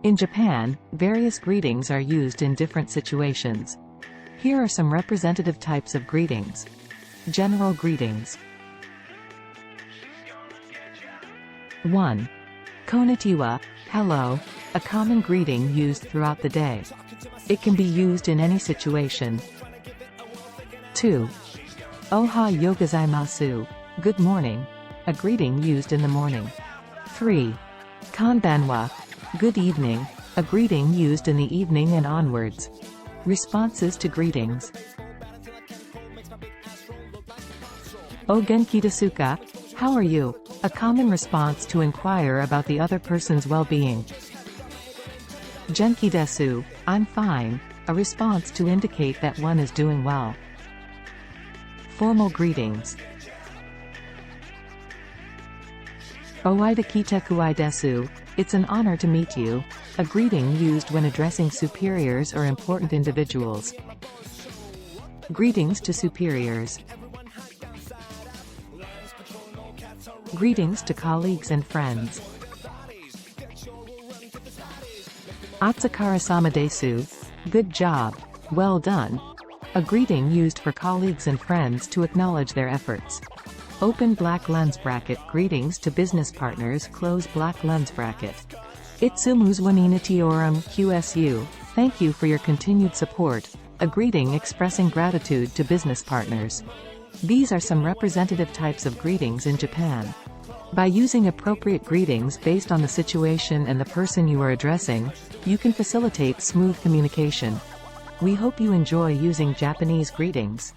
In Japan, various greetings are used in different situations. Here are some representative types of greetings. General greetings. 1. Konnichiwa, hello, a common greeting used throughout the day. It can be used in any situation. 2. Oha yo gozaimasu, good morning, a greeting used in the morning. 3. Konbanwa, good evening, a greeting used in the evening and onwards. Responses to greetings. O genki desu ka? How are you? A common response to inquire about the other person's well-being. Genki desu, I'm fine, a response to indicate that one is doing well. Formal greetings. Owaide kite desu, it's an honor to meet you, a greeting used when addressing superiors or important individuals. Greetings to superiors. Greetings to colleagues and friends. Otsukare-sama desu, good job, well done, a greeting used for colleagues and friends to acknowledge their efforts. Open black lens bracket, greetings to business partners, close black lens bracket. Itsumuzwaninitiorum QSU, thank you for your continued support, a greeting expressing gratitude to business partners. These are some representative types of greetings in Japan. By using appropriate greetings based on the situation and the person you are addressing, you can facilitate smooth communication. We hope you enjoy using Japanese greetings.